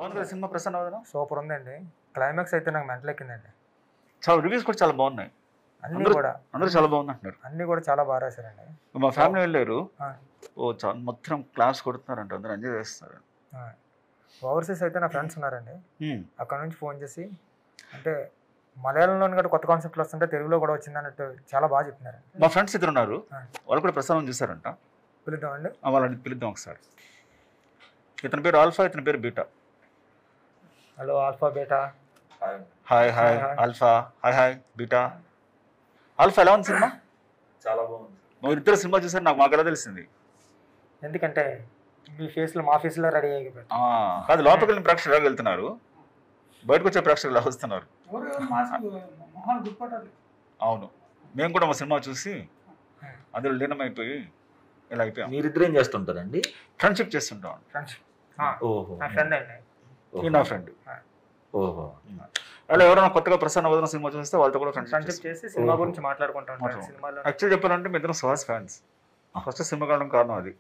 బాగుంది కదా సినిమా ప్రసన్న వదనం? సూపర్ ఉందండి. క్లైమాక్స్ అయితే నాకు మెంటల్ ఎక్కిందండి. చాలా రివ్యూస్ కూడా చాలా బాగున్నాయి. అన్నీ కూడా అందరూ చాలా బాగుంది అంటున్నారు. అన్నీ కూడా చాలా బాగా రాశారండి. మా ఫ్యామిలీ వెళ్ళారు. చాలా మొత్తం క్లాస్ కొడుతున్నారంట, అందరూ ఎంజాయ్ చేస్తారు. ఓవర్సీస్ అయితే నా ఫ్రెండ్స్ ఉన్నారండి, అక్కడ నుంచి ఫోన్ చేసి అంటే మలయాళంలోని కూడా కొత్త కాన్సెప్ట్లు వస్తుంటే తెలుగులో కూడా వచ్చింది అన్నట్టు చాలా బాగా చెప్తున్నారు. మా ఫ్రెండ్స్ ఇద్దరు ఉన్నారు, వాళ్ళు కూడా ప్రసారం చూసారంట. పిలుద్దామండి, వాళ్ళని పిలుద్దాం ఒకసారి. ఇతని పేరు ఆల్ఫా, ఇతని పేరు beta. Hello alpha beta. Hi hi alpha. Hi hi beta. Alpha ఎలా ఉంది సినిమా? చాలా బాగుంది. మీరు ఇద్దరు సినిమా చూసారు, మాకు ఎలా తెలిసింది? ఎందుకంటే మీ ఫేస్లో మా ఫేస్లో రెడీ అయిపోయింది. కాదు, లోపలికి వెళ్ళిన ప్రేక్షకులు ఎలా వెళ్తున్నారు, బయటకు వచ్చే ప్రేక్షకులు ఎలా వస్తున్నారు? అవును, మేము కూడా మా సినిమా చూసి అందులో లీనమైపోయి ఇలా అయిపోయాం. మీరిద్దరు ఏం చేస్తుంటారండి? ఫ్రెండ్షిప్ చేస్తుంటాం. ఓహో, నా ఫ్రెండ్ అండి. నా ఫ్రెండ్. ఓహో, అలా ఎవరైనా కొత్తగా ప్రసన్న వదనం సినిమా చూస్తే వాళ్ళతో కూడా ఫ్రెండ్షిప్ చేసి సినిమా గురించి మాట్లాడుకుంటాం. యాక్చువల్ చెప్పాలంటే మీ ఇద్దరం సుహాస్ ఫ్యాన్స్. ఫస్ట్ సినిమా కావడం కారణం అది.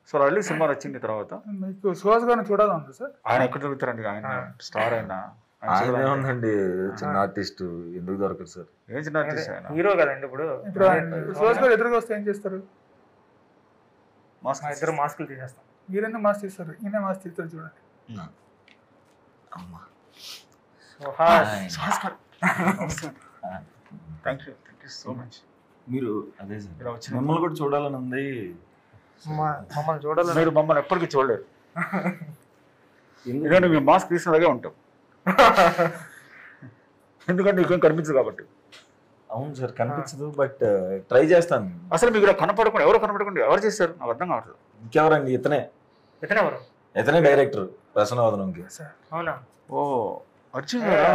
సో వెళ్ళి సినిమా వచ్చింది తర్వాత మీకు సుహాస్ గారిని చూడాలండి సార్. ఆయన ఎక్కడ దొరుకుతారండి, ఆయన స్టార్. ఆయన ఉందండి, చిన్న ఆర్టిస్ట్, ఎందుకు దొరకదు సార్? ఏం చిన్న ఆర్టిస్ట్ ఆయన, హీరో కదండి. ఇప్పుడు సుహాస్ గారు ఎదురుగా వస్తే ఏం చేస్తారు? ఇద్దరు మాస్కులు తీసేస్తాం. మీరైనా మాస్క్ తీస్తారు, ఈయన మాస్క్ తీస్తారు, చూడండి. Thank you so much. మీరు అదే సార్, మిమ్మల్ని కూడా చూడాలని ఉంది. మమ్మల్ని చూడాలి. మీరు మమ్మల్ని ఎప్పటికీ చూడలేరు, ఎందుకంటే మేము మాస్క్ తీసినలాగే ఉంటాం. ఎందుకంటే నీకేం కనిపించదు కాబట్టి. అవును సార్, కనిపించదు, బట్ ట్రై చేస్తాను. అసలు మీకు కనపడకుండా ఎవరు చేశారు నాకు అర్థం కావట్లేదు. ఇంకెవరండి? ఇతనే డైరెక్టర్ ప్రసన్న వదనంకి. అవునా? ఓ అర్జున్ గారు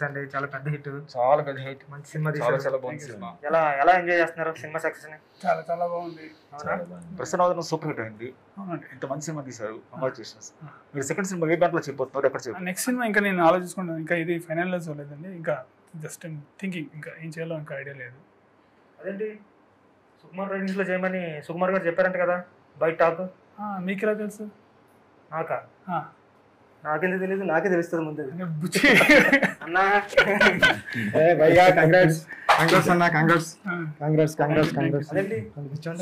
అండి, చాలా పెద్ద హిట్. చాలా పెద్ద హిట్, మంచి సినిమా. చాలా బాగుంది సినిమా. ఎలా ఎంజాయ్ చేస్తున్నారు సినిమా సక్సెస్ ని? చాలా చాలా బాగుంది. ప్రసన్న వదనం సూపర్ హిట్ అయింది. ఇంత మంచి సినిమా తీశారు, కంగ్రాచులేషన్స్. మీరు సెకండ్ సినిమా ఏ బ్యాంక్ లో చెప్పబోతున్నారు, ఎక్కడ చెప్పారు? నెక్స్ట్ సినిమా ఇంకా నేను ఆలోచించుకుంటాను, ఇంకా ఇది ఫైనల్ లో చూడలేదండి, ఇంకా జస్ట్ థింకింగ్, ఇంకా ఏం చేయాలో ఇంకా ఐడియా లేదు. అదేంటి సుకుమార్ రైటింగ్స్ లో చేయమని సుకుమార్ గారు చెప్పారంట కదా బయట టాక్. మీకు ఎలా తెలుసు? నాకెందుకు తెలియదు, నాకే తెలుస్తుంది ముందు. అన్నా అదేంటి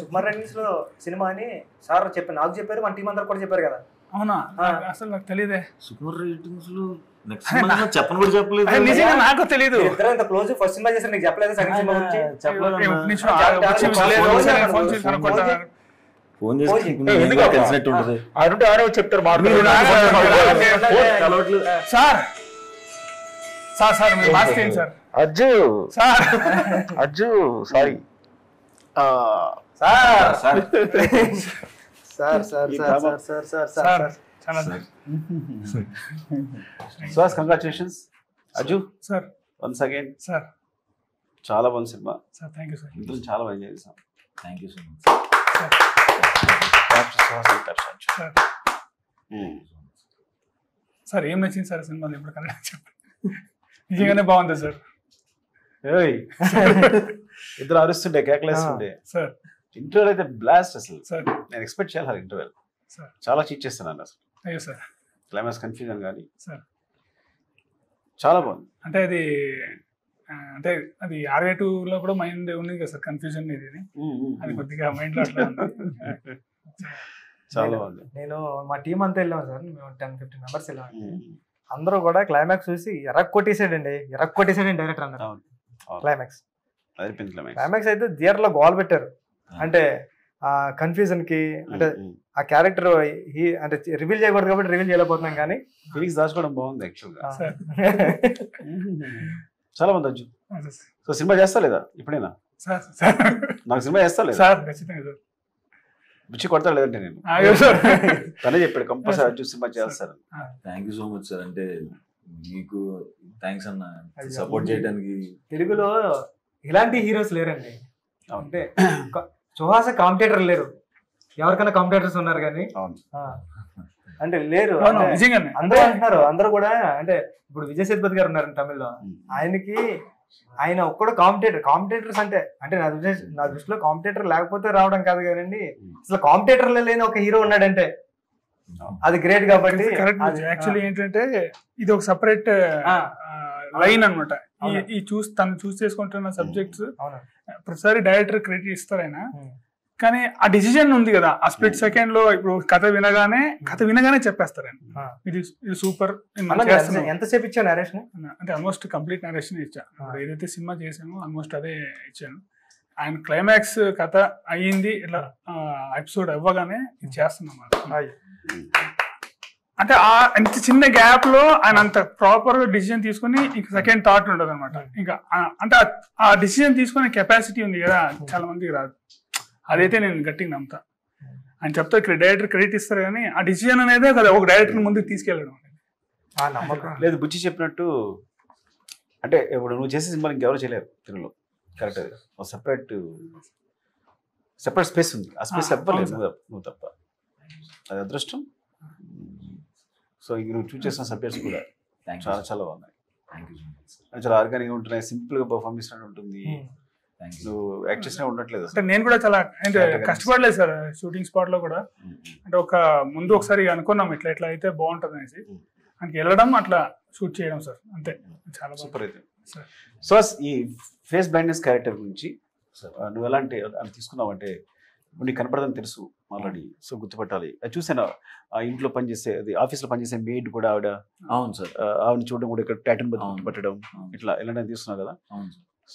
సుకుమార్ రైటింగ్స్ లో సినిమా అని సార్ చెప్పారు, నాకు చెప్పారు, మన టీం అందరు కూడా చెప్పారు కదా. అవునా? అసలు నాకు తెలియదే. సుకుమార్ రైటింగ్స్ లో చెప్పను కూడా చెప్పలేదు. నిజంగా నాకు తెలియదు. ఇంత క్లోజ్ ఫస్ట్ సినిమా చేశారు, నీకు చెప్పలేదు సెకండ్ సినిమా గురించి? ఫోన్ చేసి తెలిసినట్టు ఉంటుంది. చెప్తారు సార్ మీరు మాస్క్ తీయండి sir. Ajju sorry Suhas, congratulations. Ajju sir, once again sir, చాలా బాగుంది cinema sir. Thank you sir, ఇందులో చాలా బాగా చేసాం. Thank you so much sir. ఏం నచ్చింది సార్ సినిమాలో ఇప్పుడు కన్నా చెప్పండి. నిజంగానే బాగుంది సార్. ఇద్దరు అరుస్తుండే, కేకలేస్తుండే. సార్ ఇంటర్వెల్ అయితే బ్లాస్ట్ అసలు. సార్ నేను ఎక్స్పెక్ట్ చేయాలి ఇంటర్వెల్. సార్ చాలా చీట్ చేస్తున్నాను అసలు. అయ్యో సార్, క్లైమాక్స్ కన్ఫ్యూజన్ కానీ సార్ చాలా బాగుంది. అంటే అది R2 లో కూడా మైండ్ ఉంది కదా సార్, కన్ఫ్యూజన్ ఇది. అది కొద్దిగా మైండ్ లో అట్లా ఉంది. చాలా బాగుంది. నేను మా టీం అంతా వెళ్ళాము సార్, మేము 10-15 మెంబర్స్ వెళ్ళాము. అందరూ కూడా క్లైమాక్స్ చూసి ఎరక్కొట్టేసాడండి డైరెక్టర్ అన్నారు. క్లైమాక్స్ అయితే థియేటర్ లో గోల్ పెట్టారు. అంటే ఆ కన్ఫ్యూజన్ కి, అంటే ఆ క్యారెక్టర్ అంటే రివీల్ చేయకూడదు కాబట్టి రివీల్ చేయలేకపోతున్నాం, కానీ ఫీలింగ్స్ దాచుకోవడం బాగుంది యాక్చువల్ గా. చాలా బాగుంది అజ్జు. సో సినిమా చేస్తా లేదా ఇప్పుడైనా? నాకు సినిమా చేస్తా లేదా? బుచ్చి కొడతా లేదంటే నేను తనే చెప్పాడు కంపల్సరీ అజ్జు సినిమా చేస్తారు. Thank you so much sir. అంటే మీకు థ్యాంక్స్ అన్న, సపోర్ట్ చేయడానికి. తెలుగులో ఇలాంటి హీరోస్ లేరండి. అంటే సుహాస్ కాంపిటేటర్ లేరు, ఎవరికైనా కాంపిటేటర్స్ ఉన్నారు కానీ అంటే లేరు. అందరూ అంటున్నారు, అందరూ కూడా. అంటే ఇప్పుడు విజయ్ సేతుపతి గారు ఉన్నారు తమిళ్లో, ఆయన ఒక్కడు కాంపిటేటర్స్ అంటే నా దృష్టిలో కాంపిటేటర్ లేకపోతే రావడం కాదు కానండి, అసలు కాంపిటేటర్లో లేని ఒక హీరో ఉన్నాడంటే అది గ్రేట్ కాబట్టి కరెక్ట్. యాక్చువల్లీ ఏంటంటే ఇది ఒక సపరేట్ లైన్ అనమాట. ఈ తను చూస్ చేసుకుంటున్న సబ్జెక్ట్స్ ప్రతిసారి డైరెక్టర్ క్రెడిట్ ఇస్తారు ఆయన, కానీ ఆ డిసిజన్ ఉంది కదా ఆ స్ప్లిట్ సెకండ్ లో. ఇప్పుడు కథ వినగానే చెప్పేస్తారు ఆయన ఇది సూపర్. ఎంతసేపు ఇచ్చా నరేషన్ అంటే ఆల్మోస్ట్ కంప్లీట్ నరేషన్ ఇచ్చా. ఏదైతే సినిమా చేసామో ఆల్మోస్ట్ అదే ఇచ్చాను. ఆయన క్లైమాక్స్ కథ అయ్యింది ఇట్లా ఎపిసోడ్ అవ్వగానే ఇది చేస్తున్నాం. అంటే అంత చిన్న గ్యాప్ లో ఆయన అంత ప్రాపర్ గా డిసిజన్ తీసుకుని ఇంకా సెకండ్ థాట్ ఉండదు అనమాట. ఇంకా అంటే ఆ డిసిజన్ తీసుకునే కెపాసిటీ ఉంది కదా చాలా మందికి రాదు. అదైతే నేను గట్టిగా నమ్ముతా. ఆయన చెప్తా డైరెక్టర్ క్రెడిట్ ఇస్తారు కానీ ఆ డిసిజన్ అనేది కదా ఒక డైరెక్టర్ ముందుకు తీసుకెళ్ళడం లేదు. బుచ్చి చెప్పినట్టు అంటే ఇప్పుడు నువ్వు చేసే సినిమాలు ఇంకెవరు చేయలేరు తెలుగులో. కరెక్ట్. అది సెపరేట్ స్పేస్ ఉంది. ఆ స్పేస్ ఎవ్వలేదు నువ్వు తప్ప. అది అదృష్టం. సో ఇంక నువ్వు చూస్ చేసిన సబ్జెక్ట్స్ కూడా చాలా చాలా బాగున్నాయి. చాలా ఆర్గానిక్గా ఉంటున్నాయి. సింపుల్గా పర్ఫార్మ్ చేసినట్టు ఉంటుంది. నువ్వు యాక్ట్ చేసినా ఉండట్లేదు. అంటే నేను కూడా చాలా అంటే కష్టపడలేదు సార్ షూటింగ్ స్పాట్ లో కూడా. అంటే ముందు ఒకసారి అనుకున్నాం ఇట్లా అయితే బాగుంటుంది అనేసి, మనకి వెళ్ళడం అట్లా షూట్ చేయడం సార్ అంతే. చాలా సూపర్ అయితే. సో ఈ ఫేస్ బ్లైండ్నెస్ క్యారెక్టర్ గురించి నువ్వు ఎలాంటి తీసుకున్నావు అంటే నీకు కనపడదని తెలుసు ఆల్రెడీ, సో గుర్తుపట్టాలి. అది చూసాను ఆ ఇంట్లో పనిచేసే అది ఆఫీస్లో పనిచేసే మెయిడ్ కూడా ఆవిడ. అవును సార్. ఆవిడని చూడడం కూడా ఇక్కడ ప్యాటర్న్ గుర్తుపట్టడం ఇట్లా ఎలాంటి తీసుకున్నావు కదా.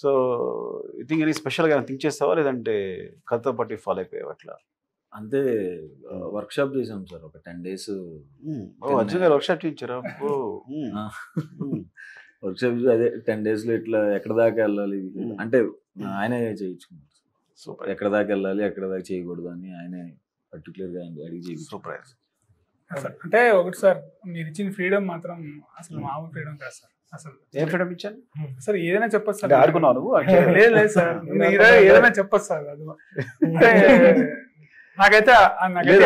సో ఐ థింక్ ఎనీ స్పెషల్గా థింక్ చేస్తావా లేదంటే కథతో పాటు ఫాలో అయిపోయావు అట్లా? అంతే. వర్క్ షాప్ చేసాం సార్ ఒక 10 days. అర్జున్ గారు వర్క్ షాప్ చేయించారా? వర్క్ షాప్ అదే 10 days లో ఇట్లా ఎక్కడ దాకా వెళ్ళాలి అంటే ఆయనే చేయించుకున్నారు. సూపర్. ఎక్కడ దాకా వెళ్ళాలి ఎక్కడ దాకా చేయకూడదు అని ఆయనే పర్టికులర్ గా అడిగి చేయించు. సూపర్. అంటే ఒకటి సార్ మీరు ఇచ్చిన ఫ్రీడమ్ మాత్రం అసలు మామూలు ఫ్రీడమ్ కాదు సార్. అసలు ఏం ఫ్రీడమ్ ఇచ్చాను సార్? ఏదైనా చెప్పచ్చు సార్. ఆడుకున్నావు నువ్వు? లేదు సార్, ఏదైనా చెప్పచ్చు సార్. అది నాకైతే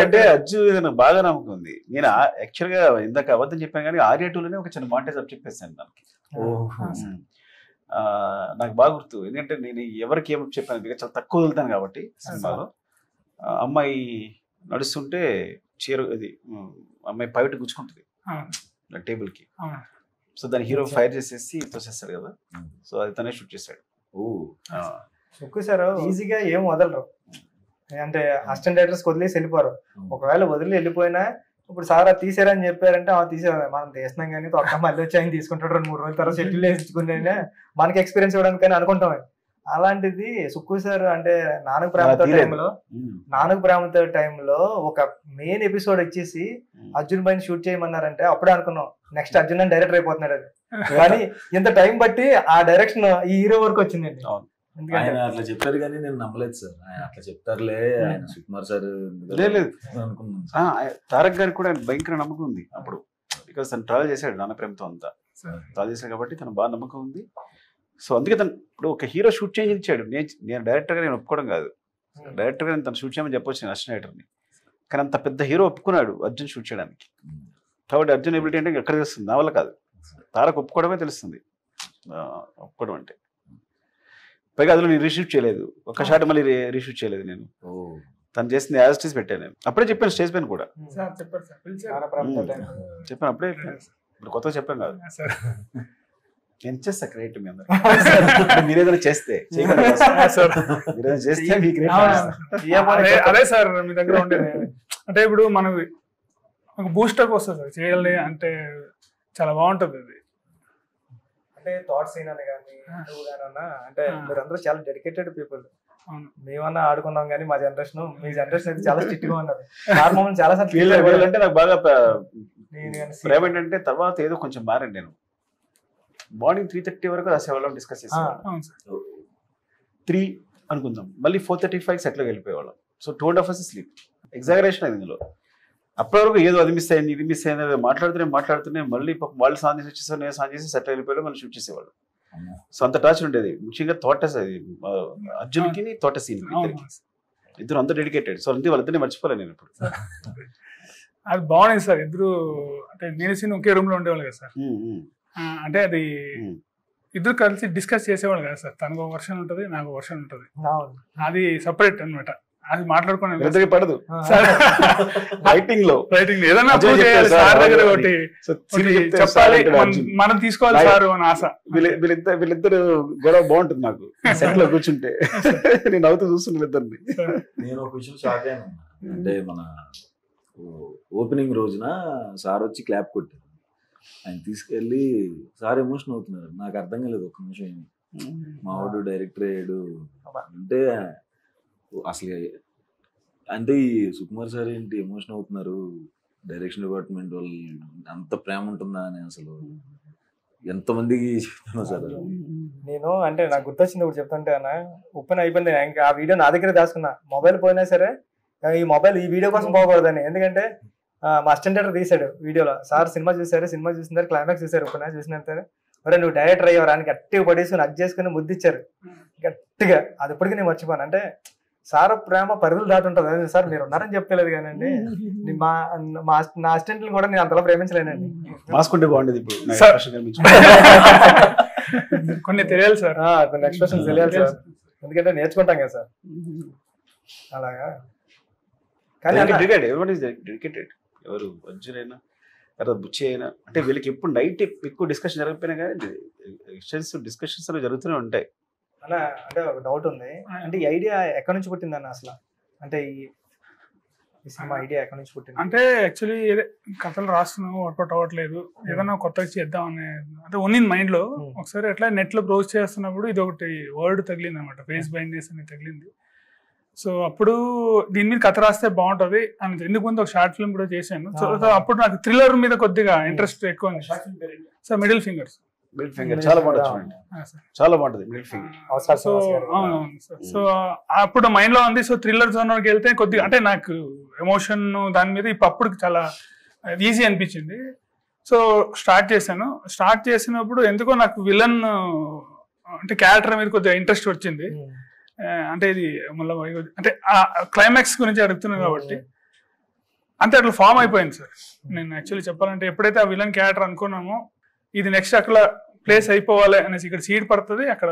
అంటే అర్జున్ నాకు బాగా నమ్మకం ఉంది. నేను యాక్చువల్ గా ఇందాక అబద్ధం చెప్పాను కానీ Arya 2లోనే ఒక చిన్న మాంటేజ్ అప్ చెప్పేసాను దానికి. నాకు బాగా గుర్తు. ఎందుకంటే నేను ఎవరికి ఏమో చెప్పాను చాలా తక్కువ వదులుతాను కాబట్టి సినిమాలో. అమ్మాయి నడుస్తుంటే చీర అది అమ్మాయి పైట గుచ్చుకుంటుంది టేబుల్ కి. సో దాని హీరో ఫైర్ చేసేసి తోసేస్తాడు కదా. సో అది తనే షూట్ చేశాడు. సార్ ఈజీగా ఏం వదలరు. అంటే అసిస్టెంట్ డైరెక్టర్స్ వదిలేసి వెళ్ళిపోరు. ఒకవేళ వదిలి వెళ్ళిపోయినా ఇప్పుడు సార్ అది తీసారని చెప్పారంటే తీసారు మనం తీసినాం కానీ తొక్క మళ్ళీ వచ్చి ఆయన తీసుకుంటాడు 2-3 రోజుల తర్వాత షెడ్యూల్ వేసుకుని మనకి ఎక్స్పీరియన్స్ ఇవ్వడానికి కానీ అనుకుంటాం. అలాంటిది సుక్కు సార్ అంటే నాన్నకు ప్రేమతో టైంలో ఒక మెయిన్ ఎపిసోడ్ వచ్చేసి అర్జున్ పైన షూట్ చేయమన్నారంటే అప్పుడే అనుకున్నాం నెక్స్ట్ అర్జున్ అని డైరెక్టర్ అయిపోతున్నాడు అది. కానీ ఇంత టైం బట్టి ఆ డైరెక్షన్ ఈ హీరో వరకు వచ్చిందండి. ఆయన అట్లా చెప్పారు కానీ నేను నమ్మలేదు సార్. ఆయన అట్లా చెప్తారులే ఆయన సుకుమార్ సార్ అనుకున్నాను. తారక్ గారికి కూడా భయంకర నమ్మకం ఉంది అప్పుడు. బికాస్ తను ట్రావెల్ చేశాడు నాన్న ప్రేమతో అంతా ట్రావెల్ చేశాడు కాబట్టి తను బాగా నమ్మకం ఉంది. సో అందుకే తను ఇప్పుడు ఒక హీరో షూట్ చేసి ఇచ్చాడు. నేను డైరెక్టర్గా నేను ఒప్పుకోవడం కాదు. డైరెక్టర్గా నేను తను షూట్ చేయమని చెప్పొచ్చు నేను అసిస్టెంట్ డైరెక్టర్ని. కానీ అంత పెద్ద హీరో ఒప్పుకున్నాడు అర్జున్ షూట్ చేయడానికి. కాబట్టి అర్జున్ ఎబిలిటీ అంటే ఎక్కడ తెలుస్తుంది? నా వల్ల కాదు. తారక్ ఒప్పుకోవడమే తెలుస్తుంది ఒప్పుకోవడం అంటే. పైగా అందులో నేను రీషూట్ చేయలేదు. ఒక షాట్ మళ్ళీ రీషూట్ చేయలేదు నేను. తను చేసింది యాజ్ స్టేజ్ పెట్టాను. నేను అప్పుడే చెప్పాను స్టేజ్ పైన కూడా చెప్పాను. అప్పుడే ఇప్పుడు కొత్తగా చెప్పాను కాదు. నేను చేస్తా క్రియేట్ మీ అందరూ. మీరేదైనా చేస్తే అదే సార్ మీ దగ్గర ఉండేది. అంటే ఇప్పుడు మనకు ఒక బూస్టప్ వస్తుంది సార్ చేయాలి అంటే చాలా బాగుంటుంది అది. అంటే థాట్ సీన్ అని కానీ అంటే మీరందరూ చాలా డెడికేటెడ్ పీపుల్. మేమన్నా ఆడుకున్నాం కానీ మా జనరేషన్ మీ జనరేషన్ అయితే చాలా స్ట్రిక్ట్ గా ఉన్నారు. చాలా సార్లు అంటే నాకు బాగా ప్రేమ ఏంటంటే తర్వాత ఏదో కొంచెం మారండి. నేను మార్నింగ్ 3:30 వరకు రాసేవాళ్ళం, డిస్కస్ చేసేవాళ్ళం. 3 అనుకుందాం, మళ్ళీ 4:35 సెట్లోకి వెళ్ళిపోయేవాళ్ళం. So 2.5 hours sleep. ఎగ్జాగరేషన్ అయింది ఇందులో. అప్పటి వరకు ఏదో అది మిస్ అయింది ఇది మిస్ అయింది మాట్లాడుతూనే మళ్ళీ వాళ్ళు సాన్ చేసి వచ్చేసారు, నేను సాన్ చేసి సెట్ వెళ్ళిపోయాడు, మళ్ళీ షూట్ చేసేవాళ్ళు. సో అంత టార్చర్ ఉండేది. ముఖ్యంగా తోటస్ అది అర్జున్కి తోట సీన్ ఇద్దరు అంత డెడికేటెడ్. సో అంతే వాళ్ళిద్దరిని మర్చిపోలే నేను ఇప్పుడు. అది బాగుంది సార్. ఇద్దరు అంటే నేను సీన్ ఒకే రూమ్ లో ఉండేవాళ్ళు కదా సార్. అంటే అది ఇద్దరు కలిసి డిస్కస్ చేసేవాళ్ళు కదా సార్. తనకు ఒక వర్షన్ ఉంటుంది, నాకు వర్షన్ ఉంటుంది. అది సపరేట్ అనమాట. అది మాట్లాడుకున్నాను ఇద్దరికి పడదు సార్ రైటింగ్ లో రైటింగ్ ఏదైనా అజయ్ prove చేయాలి చెప్తారు సార్ సార్ దగ్గర అది. ఒకటి సో సీన్ ఒకటి చెప్తే చెప్పాలి సార్ ఇక్కడ అర్జున్. మనం తీసుకోవాలి Right. సార్ అని ఆశ. వీళ్ళిద్దరు గొడవ బాగుంటుంది నాకు సెట్ లో కూర్చుంటే నేను నవ్వుతూ చూస్తున్నా వీళ్ళిద్దరిని. నేను ఒక విషయం షాక్ అయ్యాను. అంటే మన ఓపెనింగ్ రోజున సార్ వచ్చి క్లాప్ కొట్టారు. ఆయన తీసుకెళ్ళి సార్ ఎమోషన్ అవుతున్నారు. నాకు అర్థం కాలేదు ఒక్క నిమిషం ఏమి. మా వాడు డైరెక్టర్ అయ్యాడు అంటే అసలు అంటే ఈ సుకుమార్ సార్ ఏంటి ఎమోషన్ అవుతున్నారు, డైరెక్షన్ డిపార్ట్మెంట్ వాళ్ళు అంత ప్రేమ ఉంటుందా అని అసలు ఎంతమందికి చెప్తున్నా సార్. నేను అంటే నాకు గుర్తొచ్చింది ఒకటి చెప్తుంటే అన్న, ఓపెన్ అయిపోయింది ఇంకా ఆ వీడియో నా దగ్గర దాచుకున్నా. మొబైల్ పోయినా సరే ఈ మొబైల్ ఈ వీడియో కోసం పోకూడదని, ఎందుకంటే మా అసిస్టెంట్ డైరెక్టర్ తీసాడు వీడియోలో. సార్ సినిమా చూసారు, సినిమా చూసిన క్లైమాక్స్ చూసారు, ఓపెన్ చూసినంత మరి నువ్వు డైరెక్టర్ అయ్యేవారు అని గట్టిగా పడేసుకుని అది చేసుకుని ముద్దిచ్చారు గట్టిగా. అది ఇప్పటికీ నేను మర్చిపోను. అంటే సార్ ప్రేమ పరిధులు దాటుంటుంది. అదే సార్ మీరు ఉన్నారని చెప్పలేదు కానండి, నా అసిస్టెంట్ని కూడా నేను అంతలా ప్రేమించలేనండి. మాస్కుంటే బాగుండేది ఇప్పుడు నా సార్. expression కనిపించింది. కొన్ని తెలియాలి సార్, కొన్ని ఎక్స్ప్రెషన్స్ తెలియాలి సార్, ఎందుకంటే నేర్చుకుంటాం కదా సార్ అలాగా. కానీ ఎవరు డెడికేటెడ్, ఎవరు అర్జున్ అయినా తర్వాత బుచ్చి అయినా, అంటే వీళ్ళకి ఎప్పుడు నైట్ ఎక్కువ డిస్కషన్ జరగకపోయినా కానీ డిస్కషన్స్ జరుగుతూనే ఉంటాయి. అలా అంటే ఒక డౌట్ ఉంది, అంటే ఈ ఐడియా ఎక్కడి నుంచి పుట్టిందన్న అసలు? అంటే ఈ సినిమా ఐడియా ఎక్కడి నుంచి పుట్టింది? అంటే యాక్చువల్లీ కథలు రాస్తున్నాం, వర్కౌట్ అవ్వట్లేదు, ఏదైనా కొత్తగా చేద్దాం అనే అంటే ఉన్నింది మైండ్ లో. ఒకసారి ఎట్లా నెట్ లో బ్రౌజ్ చేస్తున్నప్పుడు ఇది ఒకటి వర్డ్ తగిలింది అనమాట, ఫేస్ బైండ్నెస్ అని తగిలింది. సో అప్పుడు దీని మీద కథ రాస్తే బాగుంటది అని ఎందుకు ముందు ఒక షార్ట్ ఫిల్మ్ కూడా చేశాను. సో అప్పుడు నాకు థ్రిల్లర్ మీద కొద్దిగా ఇంట్రెస్ట్ ఎక్కువ ఉంది. సో మిడిల్ ఫింగర్స్ చాలా బాగుంటుంది చూడండి, చాలా బాగుంటుంది మిడిల్ ఫింగర్. సో అవునవును సార్. సో అప్పుడు మైండ్ లో ఉంది. సో థ్రిల్లర్ జోన్కి వెళ్తే కొద్దిగా అంటే నాకు ఎమోషన్ దాని మీద అప్పుడు చాలా ఈజీ అనిపించింది. సో స్టార్ట్ చేశాను. స్టార్ట్ చేసినప్పుడు ఎందుకో నాకు విలన్ అంటే క్యారెక్టర్ మీద కొద్దిగా ఇంట్రెస్ట్ వచ్చింది. అంటే ఇది మళ్ళీ అంటే క్లైమాక్స్ గురించి అడుగుతున్నాను కాబట్టి అంతే అట్లా ఫామ్ అయిపోయింది సార్. నేను యాక్చువల్లీ చెప్పాలంటే ఎప్పుడైతే ఆ విలన్ క్యారెక్టర్ అనుకున్నామో ఇది నెక్స్ట్ అక్కడ ప్లేస్ అయిపోవాలి అనేసి ఇక్కడ సీడ్ పడుతుంది అక్కడ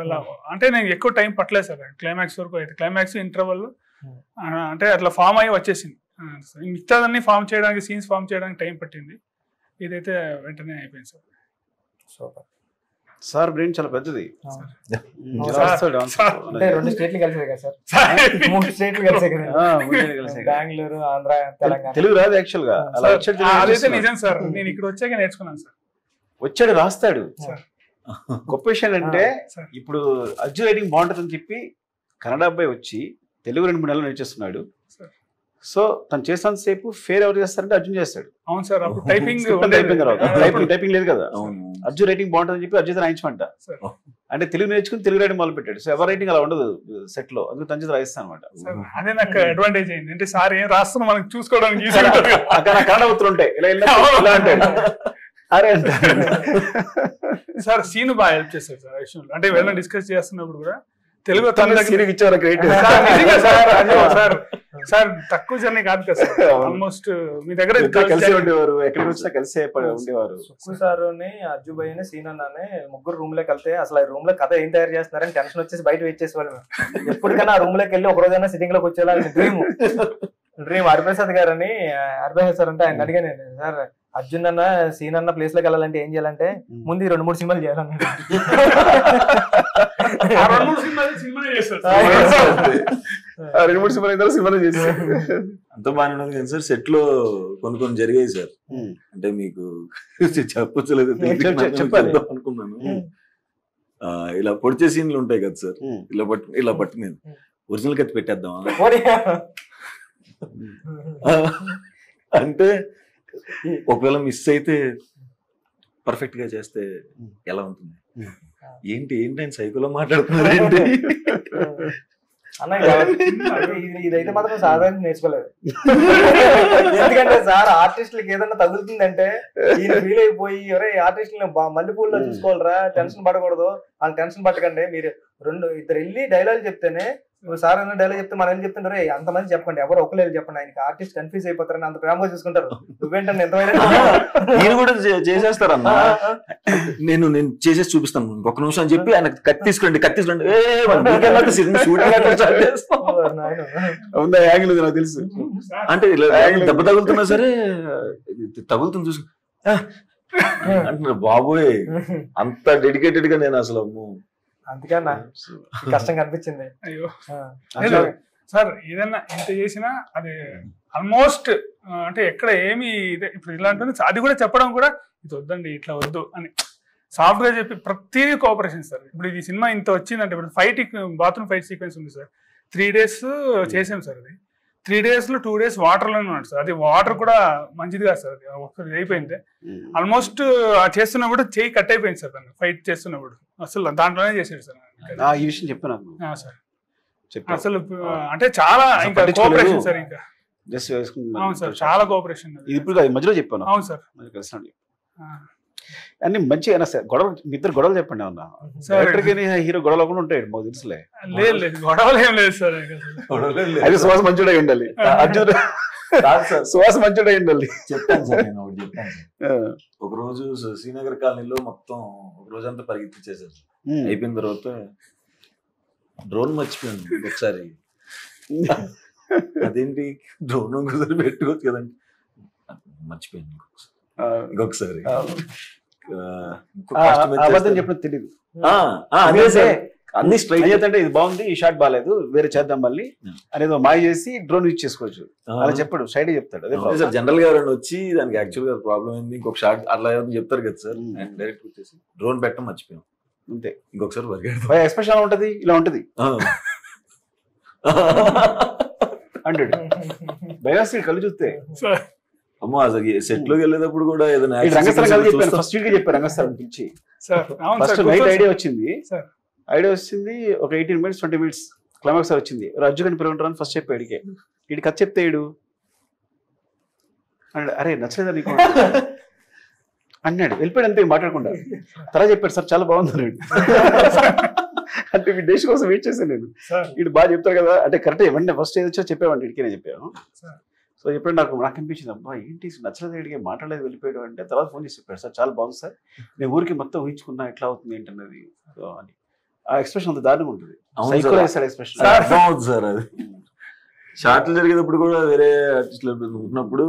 అంటే నేను ఎక్కువ టైం పట్టలేదు సార్ క్లైమాక్స్ వరకు. అయితే క్లైమాక్స్ ఇంటర్వల్ అంటే అట్లా ఫామ్ అయ్యి వచ్చేసింది. మిగతాదన్నీ ఫామ్ చేయడానికి, సీన్స్ ఫామ్ చేయడానికి టైం పట్టింది. ఇదైతే వెంటనే అయిపోయింది సార్. సూపర్. సార్ బ్రెయిన్ చాలా పెద్దది. రెండు స్టేట్లు కలిసాయి కదా సార్, 3 స్టేట్లు కలిసాయి కదా, బెంగళూరు, ఆంధ్ర, తెలంగాణ. తెలుగు రాదు యాక్చువల్ గా. అదైతే నిజం సార్, నేను ఇక్కడ వచ్చాక నేర్చుకున్నాను సార్. వచ్చాడు రాస్తాడు. గొప్ప విషయం అంటే ఇప్పుడు అర్జున్ రైటింగ్ బాగుంటుందని చెప్పి కన్నడ అబ్బాయి వచ్చి తెలుగు 2-3 నెలలు నేర్చేస్తున్నాడు. సో తను చేస్తాను సేపు ఫేర్ ఎవరు చేస్తారంటే అర్జున్ చేస్తాడు. అవును సార్. అప్పుడు టైపింగ్ టైపింగ్ లేదు కదా. అర్జున్ రైటింగ్ బాగుంటుందని చెప్పి అర్జున్ రాయించమంట. అంటే తెలుగు నేర్చుకుని తెలుగు రైటింగ్ మొదలు పెట్టాడు. సో ఎవరి రైటింగ్ అలా ఉండదు సెట్ లో, అందుకు తన చేత రాయిస్తాను అనమాట. అదే నాకు అడ్వాంటేజ్ అయింది. అంటే సార్ ఏం రాస్తున్నా మనకు చూసుకోవడానికి అక్కడ కన్నడ ఉత్తరం ఉంటాయి, ఇలా అంటాడు అరే అంట. సార్ సీను బాగా హెల్ప్ చేస్తారు సార్ విషయంలో. అంటే వెళ్ళిన డిస్కస్ చేస్తున్నప్పుడు కూడా తెలుగు సార్ తక్కువ జర్నీ కాదు కదా సార్. ఆల్మోస్ట్ మీ దగ్గర కలిసి ఉండేవారు, ఎక్కడికి వచ్చినా కలిసే ఉండేవారు. సుక్కు సార్ అజ్జు భయ్ సీన్ అన్నానే ముగ్గురు రూమ్ లోకి వెళ్తే అసలు ఆ రూమ్ లో కథ ఏం తయారు చేస్తున్నారని టెన్షన్ వచ్చేసి బయట వెయిట్ చేసేవాళ్ళు. ఎప్పటికైనా ఆ రూమ్ లోకి వెళ్ళి ఒక రోజైనా సిట్టింగ్ లోకి వచ్చేలా డ్రీమ్ హరిప్రసాద్ గారు అని. హరిప్రసాద్ సార్ అంటే ఆయన అడిగా నేను, సార్ అర్జున్ అన్న సీన్ అన్న ప్లేస్ లోకి వెళ్ళాలంటే ఏం చేయాలంటే ముందు 2-3 సినిమాలు చేయాలన్నాడు. 2-3 సినిమాలు చేశారు. అంత బాగానే ఉన్నది కానీ సార్ సెట్ లో కొన్ని జరిగాయి సార్. అంటే మీకు చెప్పలేదు అనుకున్నాను. ఇలా పొడిచే సీన్లు ఉంటాయి కదా సార్, ఇలా పట్టుకునేది ఒరిజినల్ కత్తి పెట్టేద్దాం అంటే ఒకవేళ మిస్ అయితే పర్ఫెక్ట్ గా చేస్తే ఎలా ఉంటుంది, ఏంటి ఆయన సైకోలో మాట్లాడుతున్నారు ఏంటి అన్న. ఇదైతే మాత్రం సాధారణ నేర్చుకోలేదు. ఎందుకంటే సార్ ఆర్టిస్టులకి ఏదన్నా తగులుతుందంటే ఈయన ఫీల్ అయిపోయి ఎవరే ఆర్టిస్టులు మల్లెపూల్లో చూసుకోవాలరా, టెన్షన్ పడకూడదు, వాళ్ళు టెన్షన్ పట్టకండి, మీరు 2-2 వెళ్ళి డైలాగ్ చెప్తేనే సార్ అన్న డైలాగ్ చెప్తే మనం ఏం చెప్తుంటారు, అంతమంది చెప్పండి, ఎవరు ఒకరు చెప్పండి, ఆయనకి ఆర్టిస్ట్ కన్ఫ్యూజ్ అయిపోతారని అంత ప్రేమగా చూసుకుంటారు. నువ్వేంటంటే ఎంతమైనా నేను కూడా చేసేస్తారన్నా, నేను చేసేసి చూపిస్తాను ఇంకొక నిమిషం అని చెప్పి ఆయన కత్తి తీసుకోండి ఉందా యాంగిల్ నాకు తెలుసు. అంటే దెబ్బ తగులుతున్నా సరే తగులుతుంది చూసు అంటున్నారు. బాబోయ్ అంత డెడికేటెడ్ గా నేను అసలు అందుకన్నా కష్టం కనిపించింది. అయ్యో సార్, ఏదన్నా ఎంత చేసినా అది ఆల్మోస్ట్ అంటే ఎక్కడ ఏమి ఇప్పుడు ఇలా ఉంటుంది, అది కూడా చెప్పడం కూడా ఇది వద్దండి ఇట్లా వద్దు అని సాఫ్ట్ గా చెప్పి ప్రతిదీ కోఆపరేషన్ సార్. ఇప్పుడు ఇది సినిమా ఇంత వచ్చిందంటే ఇప్పుడు బాత్రూమ్ ఫైట్ సీక్వెన్స్ ఉంది సార్, 3 days చేసాం సార్. అది 3 days లో 2 days వాటర్లోనే ఉన్నాడు సార్. అది వాటర్ కూడా మంచిది కాదు సార్, అది ఒకసారి అయిపోయింది. ఆల్మోస్ట్ చేస్తున్నప్పుడు చేయి కట్ అయిపోయింది సార్, తను ఫైట్ చేస్తున్నప్పుడు అసలు దాంట్లోనే చేసాడు సార్. ఈ విషయం చెప్పాను సార్ అసలు అంటే చాలా ఇంకా కోఆపరేషన్ సార్, ఇంకా జస్ట్ అవును సార్ చాలా కోఆపరేషన్. ఇది ఇప్పుడు మధ్యలో చెప్పాను. అవును సార్ కలిసి అన్ని మంచిగా సార్. గొడవలు ఇద్దరు గొడవలు చెప్పండి ఏమన్నా, డైరెక్టర్ గానీ హీరో గొడవలు కూడా ఉంటాయి మాకు తెలుసులే. లేదు గొడవలు ఏం లేదు సార్. అది సువాస మంచుడై ఉండాలి, అర్జున్ సువాస మంచుడై ఉండాలి. చెప్తాను సార్, నేను ఒకటి చెప్తాను సార్. ఒక రోజు శ్రీనగర్ కాలనీలో మొత్తం ఒక రోజంతా పరిగెత్తిచ్చేసారు. అయిపోయిన తర్వాత డ్రోన్ మర్చిపోయాను ఒకసారి. అదేంటి డ్రోన్ ఒకసారి పెట్టుకోవచ్చు కదండి, మర్చిపోయాను ఇంకొకసారి. అబద్ధం చెప్పిన తెలియదు అన్ని స్ట్రైట్ అంటే ఇది బాగుంది, ఈ షాట్ బాగాలేదు, వేరే చేద్దాం మళ్ళీ అనేది మాయ చేసి డ్రోన్ యూజ్ చేసుకోవచ్చు అలా చెప్పాడు, స్ట్రైట్ చెప్తాడు. అదే సార్ జనరల్ గా ఎవరైనా వచ్చి దానికి యాక్చువల్ గా ప్రాబ్లం ఏంది ఇంకొక షాట్ అట్లా చెప్తారు కదా సార్. అండ్ డైరెక్ట్ వచ్చేసి డ్రోన్ పెట్టడం మర్చిపోయాం అంతే. ఇంకొకసారి ఎక్స్ప్రెషన్ ఎలా ఉంటది, ఇలా ఉంటది అంటాడు భయవేస్తాడు కళ్ళు చూస్తే. అమ్మో అసలు సెట్ లోకి వెళ్ళేటప్పుడు కూడా ఏదైనా రంగస్థలం ఫస్ట్ వీక్ చెప్పారు, రంగస్థలం పిలిచి ఫస్ట్ నైట్ ఐడియా వచ్చింది. ఒక 18 minutes 20 minutes క్లైమాక్స్ వచ్చింది. రాజు గని పిలవంటారని ఫస్ట్ చెప్పాడు, వీడి కథ చెప్తే వీడు అన్నాడు, అరే నచ్చలేదా నీకు అన్నాడు, వెళ్ళిపోయాడు అంతే మాట్లాడకుండా. తర్వాత చెప్పాడు సార్ చాలా బాగుంది అన్నాడు. అంటే వీడి డేస్ కోసం వెయిట్ చేశాను నేను, వీడు బాగా చెప్తారు కదా అంటే కరెక్ట్ ఇవ్వండి ఫస్ట్ ఏదొచ్చో చెప్పామండి వీడికి నేను చెప్పాను. సో ఎప్పుడు నాకు అనిపించింది అబ్బా ఏంటి నచ్చలేదు వీడికి మాట్లాడలేదు వెళ్ళిపోయాడు అంటే. తర్వాత ఫోన్ చేసి చెప్పాడు సార్ చాలా బాగుంది సార్, నేను ఊరికి మొత్తం ఊహించుకున్నా ఎట్లా అవుతుంది ఏంటన్నది అని. ఆ ఎక్స్ప్రెషన్ అంత దారుణంగా ఉంటుంది, ఎక్స్ప్రెషన్ సార్. అది షార్ట్లు జరిగేటప్పుడు కూడా వేరే ఆర్టిస్టులు ఉన్నప్పుడు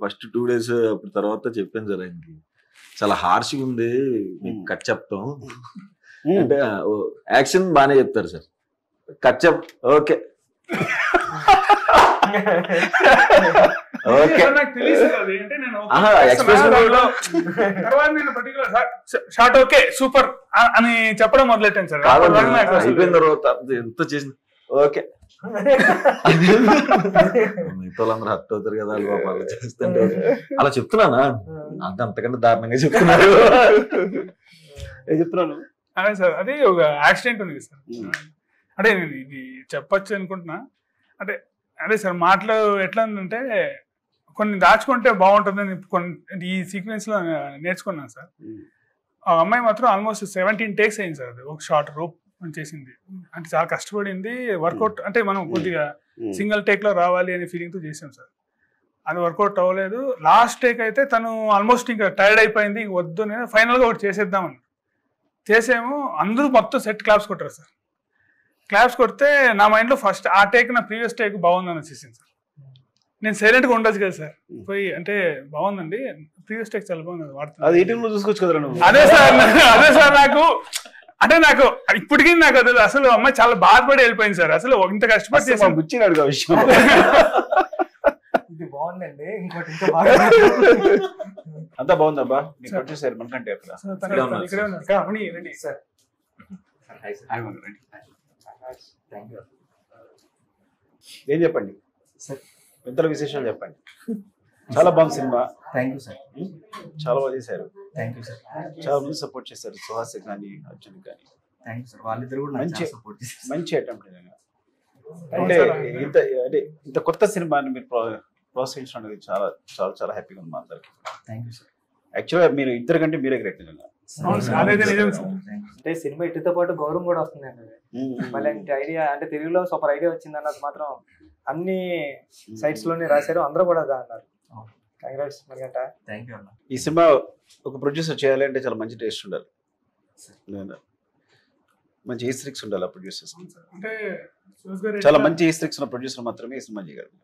ఫస్ట్ 2 days అప్పుడు తర్వాత చెప్పాను సార్ ఆయనకి చాలా హార్ష్గా ఉంది మీకు కట్ చెప్తాం అంటే యాక్షన్ బాగానే చెప్తారు sir, cut okay short okay super అని చెప్పడం మొదలెట్టాను సార్. అయిపోయిన తర్వాత ఎంత చేసిన ఓకే మిగతా వాళ్ళందరూ హర్ట్ అవుతారు కదా అలా చేస్తుంటే అలా చెప్తున్నానా అంటే అంతకంటే దారుణంగా చెప్తున్నారు. చెప్తున్నాను అదే సార్, అది ఒక యాక్సిడెంట్ ఉంది సార్. అంటే నేను ఇది చెప్పచ్చు అనుకుంటున్నా. అంటే అదే సార్ మాటలు ఎట్లా ఉందంటే కొన్ని దాచుకుంటే బాగుంటుందని కొన్ని ఈ సీక్వెన్స్ లో నేర్చుకున్నాను సార్. ఆ అమ్మాయి మాత్రం ఆల్మోస్ట్ 17 takes అయింది సార్. అది ఒక షార్ట్ రోప్ చేసింది అంటే చాలా కష్టపడింది. వర్కౌట్ అంటే మనం కొద్దిగా సింగిల్ టేక్ లో రావాలి అనే ఫీలింగ్ తో చేసాం సార్. అది వర్కౌట్ అవ్వలేదు. లాస్ట్ టేక్ అయితే తను ఆల్మోస్ట్ ఇంకా టైర్డ్ అయిపోయింది, వద్దు నేను ఫైనల్ గా ఒకటి చేసేద్దామని చేసేమో. అందరూ మొత్తం సెట్ క్లాప్స్ కొట్టారు సార్. క్లాప్స్ కొడితే నా మైండ్ లో ఫస్ట్ ఆ టేక్ నా ప్రీవియస్ టేక్ బాగుందని వచ్చేసింది సార్. నేను సైలెంట్ గా ఉండొచ్చు కదా సార్, పోయి అంటే బాగుందండి ప్రీవియస్ టేక్ చాలా బాగుంది వాడుతున్నాను చూసుకోవచ్చు కదా నువ్వు. అదే సార్ నాకు అంటే నాకు ఇప్పటికీ నాకు అది అసలు అమ్మాయి చాలా బాధపడి వెళ్ళిపోయింది సార్. అసలు ఇంత కష్టపడి చేసాను గుచ్చినాడు ఆ విషయం. ఇది బాగుందండి, ఇంకోటి ఇంకా అంతా బాగుందబ్బా. వచ్చేసారు మనకంటే ఏం చెప్పండి పెద్దల విశేషాలు చెప్పండి. చాలా బాగుంది సినిమా. థ్యాంక్ యూ సార్, చాలా బాగా చేశారు. Thank you sir. చాలా మంది సపోర్ట్ చేశారు, సుహాస్ కానీ అర్జున్ కానీ. థ్యాంక్ యూ సార్, వాళ్ళిద్దరు కూడా మంచి అటెంప్ట్. అంటే ఇంత కొత్త సినిమాని మీరు ప్రోత్సహించడం అనేది చాలా చాలా చాలా హ్యాపీగా ఉంది మా అందరికి. Thank you sir. యాక్చువల్గా మీరు ఇద్దరు కంటే మీరే గ్రేట్ నిజంగా. అదైతే నిజం సార్. అంటే సినిమా ఇటుతో పాటు గౌరవం కూడా వస్తుందండి. మళ్ళీ ఐడియా అంటే తెలుగులో సూపర్ ఐడియా వచ్చింది అన్నది మాత్రం అన్ని సైట్స్ లోనే రాశారు, అందరూ కూడా అన్నారు. కంగ్రాట్స్ మరిగంట. ఈ సినిమా ఒక ప్రొడ్యూసర్ చేయాలి అంటే చాలా మంచి టేస్ట్ ఉండాలి, మంచి ఈస్ట్రిక్స్ ఉండాలి ఆ ప్రొడ్యూసర్స్. అంటే సురేష్ గారు చాలా మంచి ఈస్ట్రిక్స్ ఉన్న ప్రొడ్యూసర్ మాత్రమే ఈ సినిమా చేయగలరు.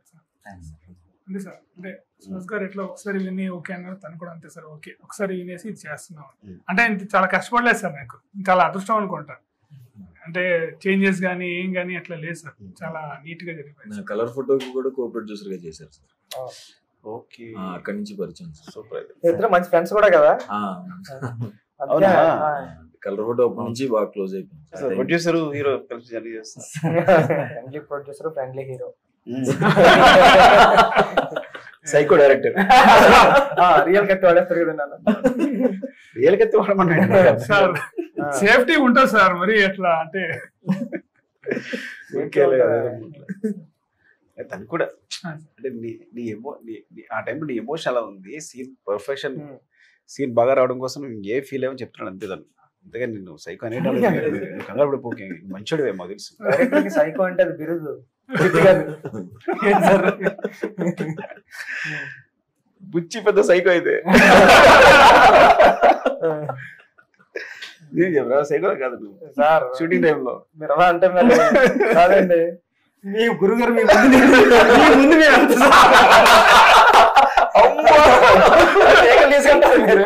అంతే సార్. అంటే సురేష్ గారు ఎట్లా ఒకసారి విని ఓకే అన్నారు, తను కూడా అంతే సార్ ఓకే ఒకసారి వినేసి ఇది చేస్తున్నాం. అంటే ఇంత చాలా కష్టపడలేదు సార్, నాకు చాలా అదృష్టం అనుకుంటా. అంటే చేంజెస్ కానీ ఏం కానీ అట్లా లేదు సార్, చాలా నీట్ గా జరిగిపోయింది. కలర్ ఫోటోకి కూడా కో ప్రొడ్యూసర్ గా చేశారు సార్. ఓకే, అక్కడి నుంచి పరిచయం సార్. సూపర్. ఇద్దరు మంచి ఫ్రెండ్స్ కూడా కదా. కలర్ ఫోటో అప్పటి నుంచి బాగా క్లోజ్ అయిపోయింది. ప్రొడ్యూసర్ హీరో కలిసి జర్నీ చేస్తారు. Friendly producer, friendly hero, psycho director. Real కత్తి వాడేస్తారు కదా. రియల్ కత్తి వాడమన్నాడు సార్. సేఫ్టీ ఉంటుంది సార్, మరి ఎట్లా అంటే తను కూడా అంటే ఆ టైంలో నీ ఎమోషన్ అలా ఉంది, సీన్ పర్ఫెక్షన్, సీన్ బాగా రావడం కోసం ఏ ఫీల్ అయ్యని చెప్తున్నాడు అంతే. దాన్ని అంతేగాని నేను సైకో అనేట కంగారు పడిపోకే, మంచోడివే మాకు తెలుసు. సైకో అంటే అది బిరుదు, బుచ్చి పెద్ద సైకో అయితే సైకో కాదు నువ్వు సార్. షూటింగ్ టైంలో మీరు అలా అంటే మరి కాదండి, మీ గురుగారు మీ ముందు తీసుకుంటారు మీరు.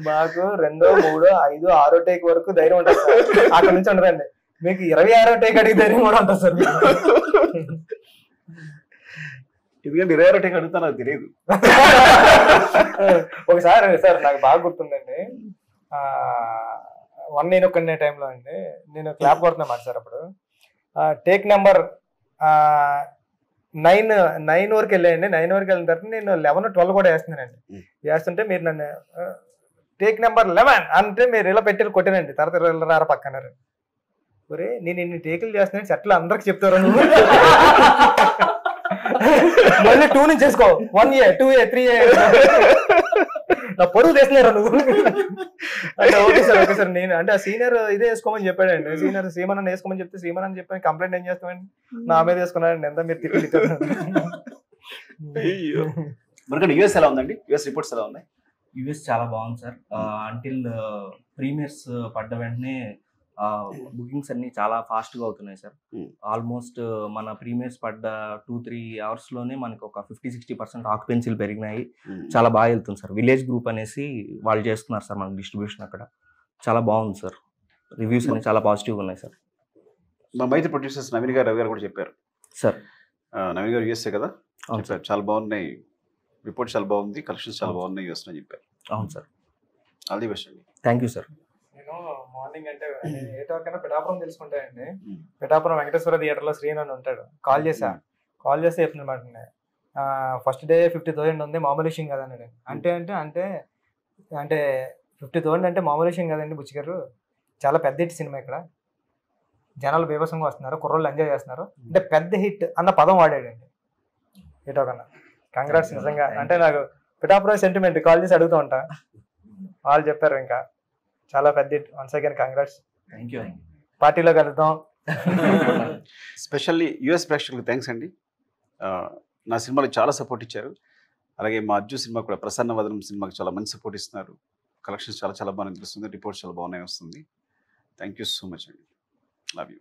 మాకు 2, 3, 5, 6 టేక్ వరకు ధైర్యం ఉంటుంది సార్, అక్కడ నుంచి ఉండదండి. మీకు 26వ టేక్ అడిగి ధైర్యం కూడా ఉంటుంది సార్. ఎందుకంటే 26వ టేక్ అడుగుతా నాకు తెలియదు. ఒకసారి సార్ నాకు బాగా గుర్తుందండి, 1 నేను ఒక్కనే టైంలో అండి, నేను క్లాప్ కొడుతున్నా సార్. అప్పుడు టేక్ నెంబర్ 9 వరకు వెళ్ళాయండి. 9 వరకు వెళ్ళిన తర్వాత నేను 11, 12 కూడా వేస్తున్నానండి. వేస్తుంటే మీరు నన్ను టేక్ నెంబర్ 11 అంటే మీరు ఇలా పెట్టి కొట్టానండి. తర్వాత రారా పక్కన్నారు. ఒరే నేను ఇన్ని టేకులు చేస్తున్నాను చెట్లు అందరికి చెప్తారు, మళ్ళీ 2 నుంచి చేసుకో, 1A 2A 3A నా పొరుగు తెస్తున్నారా నువ్వు అంటే. Okay sir okay sir. నేను అంటే ఆ సీనియర్ ఇదే వేసుకోమని చెప్పాడండి. సీనియర్ సీమన్ వేసుకోమని చెప్తే సీమన్ అని చెప్పాను. కంప్లైంట్ ఏం చేస్తామండి, నా మీద వేసుకున్నాడండి. ఎంత మీరు తిప్పి మనకంటే యూఎస్ ఎలా ఉందండి? యూఎస్ రిపోర్ట్స్ ఎలా ఉన్నాయి? యూఎస్ చాలా బాగుంది సార్. అంటిల్ ప్రీమియర్స్ పడ్డ వెంటనే బుకింగ్స్ అన్ని చాలా ఫాస్ట్ గా అవుతున్నాయి సార్. ఆల్మోస్ట్ మన ప్రీమియర్స్ పడ్డ 2-3 అవర్స్ లోనే మనకి ఒక 50-60% ఆక్యుపెన్సీలు పెరిగినాయి. చాలా బాగా వెళ్తుంది సార్. విలేజ్ గ్రూప్ అనేసి వాళ్ళు చేస్తున్నారు సార్ మనకి డిస్ట్రిబ్యూషన్, అక్కడ చాలా బాగుంది సార్. రివ్యూస్ అన్ని చాలా పాజిటివ్ ఉన్నాయి సార్. మా మైత్రి ప్రొడ్యూసర్స్ నవీన్ గారు, రవి గారు కూడా చెప్పారు సార్. నవీన్ గారు యూఎస్ఏ కదా చెప్పారు, చాలా బాగున్నాయి రిపోర్ట్, చాలా బాగుంది, కలెక్షన్స్ చాలా బాగున్నాయి యూఎస్ అని చెప్పారు. అవును సార్. ఆల్ ది బెస్ట్ అండి. Thank you sir. నేను మార్నింగ్ అంటే 8 వరకైనా పిఠాపురం తెలుసుకుంటాయండి. పిఠాపురం వెంకటేశ్వర థియేటర్లో శ్రీను అని ఉంటాడు. కాల్ చేస్తే చెప్తున్నమాట, ఫస్ట్ డే 50,000 ఉంది, మామూలు విషయం కదండి. అంటే 50,000 అంటే మామూలు విషయం కదండి బుచ్చి గారు, చాలా పెద్ద హిట్ సినిమా, ఇక్కడ జనాలు బీభత్సంగా వస్తున్నారు, కుర్రోళ్ళు ఎంజాయ్ చేస్తున్నారు అంటే పెద్ద హిట్ అన్న పదం వాడాడండి ఏటో కన్నా. కంగ్రాట్స్ నిజంగా. అంటే నాకు పిఠాపురం సెంటిమెంట్ కాల్ చేసి అడుగుతూ ఉంటా, వాళ్ళు చెప్పారు ఇంకా చాలా పెద్ద hit. Once again congrats. Thank you. పార్టీలో కలుద్దాం. స్పెషల్లీ యూఎస్ ప్రేక్షకులకు థ్యాంక్స్ అండి. నా సినిమాలకు చాలా సపోర్ట్ ఇచ్చారు. అలాగే మా అర్జున్ సినిమా కూడా, ప్రసన్న వదనం సినిమాకి చాలా మంచి సపోర్ట్ ఇస్తున్నారు. కలెక్షన్స్ చాలా బాగా అనిపిస్తుంది, రిపోర్ట్స్ చాలా బాగున్నాయి వస్తుంది. థ్యాంక్ యూ సో మచ్ అండి. Love you.